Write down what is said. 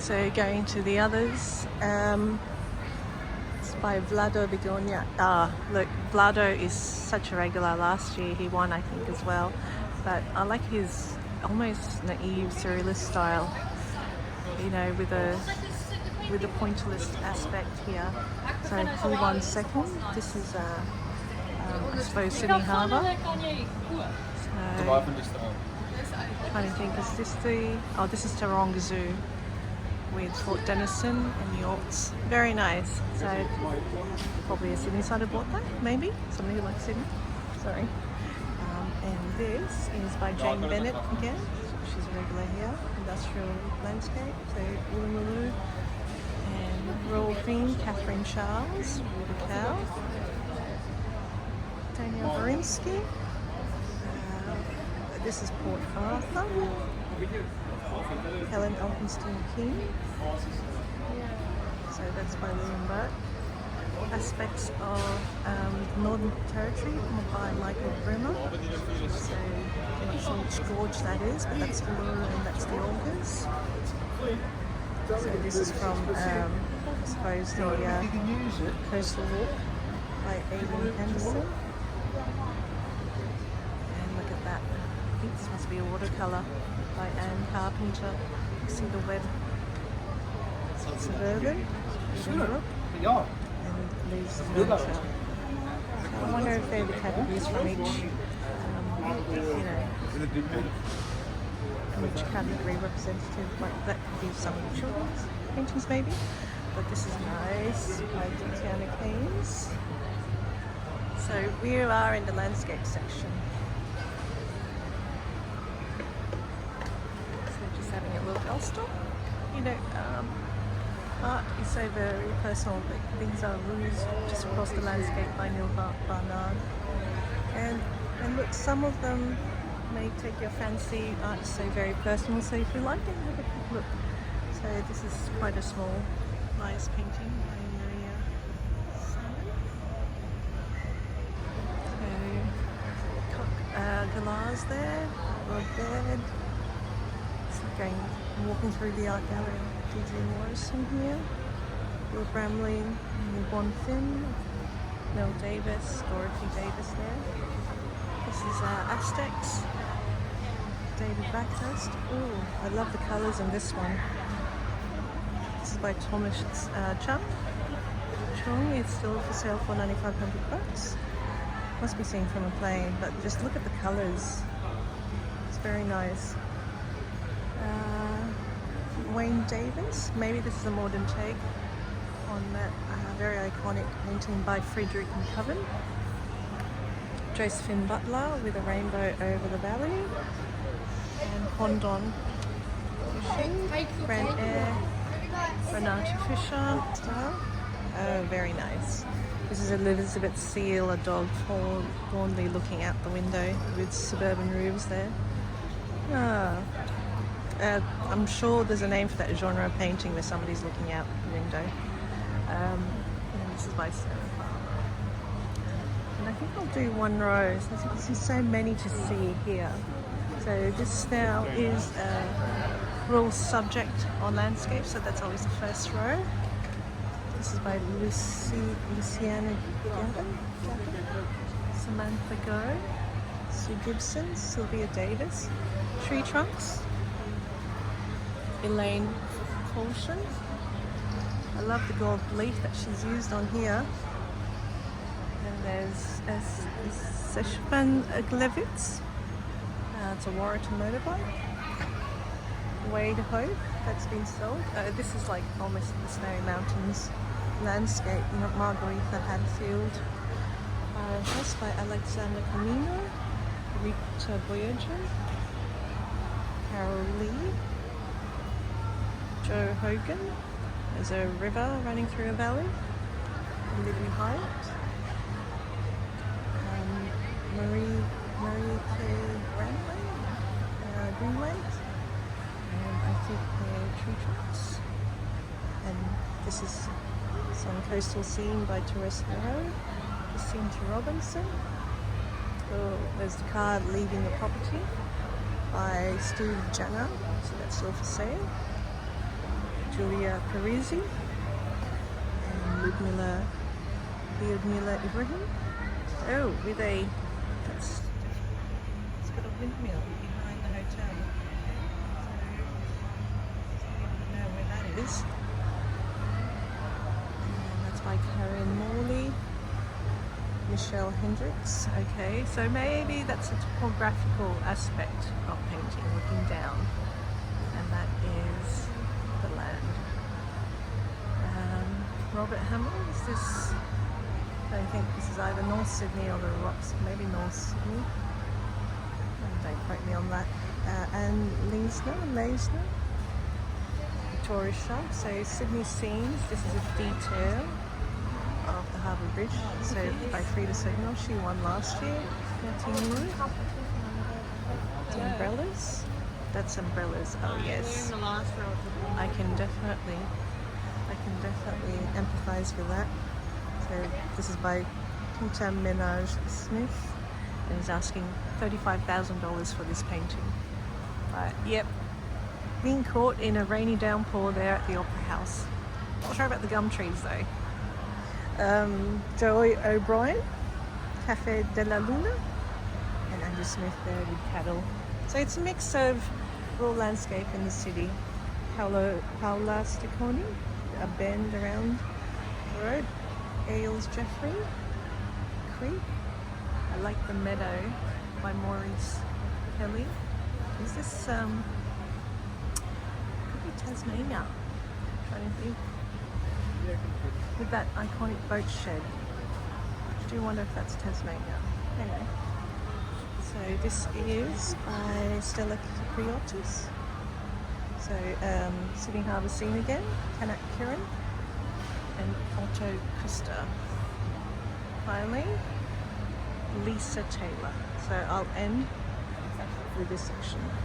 So going to the others, it's by Vlado Begonia. Look, Vlado is such a regular. Last year he won, I think, as well. But I like his almost naive surrealist style, you know, with a pointillist aspect here. So he won second. This is I suppose Sydney Harbour. So trying to think, is this this is Taronga Zoo with Fort Denison and yachts. Very nice. So probably a Sydney side bought that, maybe somebody who likes Sydney. Sorry. And this is by Jane Bennett again. She's a regular here. Industrial landscape. So Uluru and Royal Queen Catherine Charles with a cow. Daniel Borinsky. This is Port Arthur. Helen Elphinstone King. So that's by William Burke. Aspects of Northern Territory by Michael Brimmer. So I'm not sure which gorge that is, but that's Uluru and that's the Augurs. So this is from, I suppose, the Coastal Walk by Aidan Henderson. And look at that. I think this must be a watercolour by Anne Carpenter. You see the web. Suburban. And leaves of nature. So I wonder if they're the categories from each, each category representative. Like that could be some of the children's paintings maybe. But this is nice by Tatiana Keynes. So we are in the landscape section. So just having a look. I'll stop. Art is so very personal, but things are ruse just across the landscape by Neil Barnard. And look, some of them may take your fancy. Art is so very personal, so if you like it, have a quick look. So this is quite a small, nice painting by Maria Simon. So, Galars there, Rod Baird. So again, walking through the art gallery. D.G. Morrison here, Will Bramley, Yvonne Finn, Mel Davis, Dorothy Davis there. This is Aztecs, David Backhurst. Oh, I love the colours in this one. This is by Thomas Chung. It's still for sale for $9,500. Must be seen from a plane, but just look at the colours. It's very nice. Wayne Davis, maybe this is a modern take on that very iconic painting by Frederick McCoven. Josephine Butler with a rainbow over the valley. And Hondon Fishing, Grand Air, Renata Fisher. Oh, very nice. This is Elizabeth Seal, a dog fondly looking out the window with suburban roofs there. I'm sure there's a name for that genre of painting where somebody's looking out the window. And this is by Sarah Farmer. And I think I'll do one row. So there's so many to see here. So this now is a rural subject on landscape, so that's always the first row. This is by Luciana Gavin, Samantha Go, Sue Gibson, Sylvia Davis, Tree Trunks, Elaine Colson. I love the gold leaf that she's used on here. And there's Seshvan Glevitz. It's a Warrington motorbike. Wade Hope, that's been sold. This is like almost the Snowy Mountains landscape. Margaretha Hadfield. House by Alexander Camino. Rita Voyager. Carol Lee. Joe Hogan. There's a river running through a valley. Libby Height. Marie K. Greenway. And I think they're tree trunks. And this is some coastal scene by Teresa Rowe. The scene to Robinson. Oh, there's the car leaving the property by Steve Jenner. So that's still for sale. Julia Parisi and Lyudmila Ibrahim. Oh, with a, it's got a windmill behind the hotel. So I don't know where that is. And that's by Karen Morley. Michelle Hendricks. Okay, so maybe that's a topographical aspect of painting, looking down, and that is the land. Robert Hamill, is this? I think this is either North Sydney or the Rocks, maybe North Sydney. Don't quote me on that. And Leisner, Victoria Shop. So Sydney scenes. This is a detail of the Harbour Bridge, so by Frida Signal. She won last year. Umbrellas. That's umbrellas. Oh yes. I can definitely empathise with that. So this is by Peter Menage Smith, and he's asking $35,000 for this painting. But yep, being caught in a rainy downpour there at the Opera House. Not sure about the gum trees though. Joey O'Brien, Cafe de la Luna, and Andrew Smith there with cattle. So it's a mix of rural landscape in the city. Paula Sticconi, a bend around the road. Ailes Jeffrey, Creek. I like the Meadow by Maurice Kelly. Is this could be Tasmania? I'm trying to think. With that iconic boat shed. I do wonder if that's Tasmania. Anyway. So this is by Stella Cipriotis. So Sydney Harbour scene again, Kanak Kiran and Otto Kuster. Finally, Lisa Taylor. So I'll end with this section.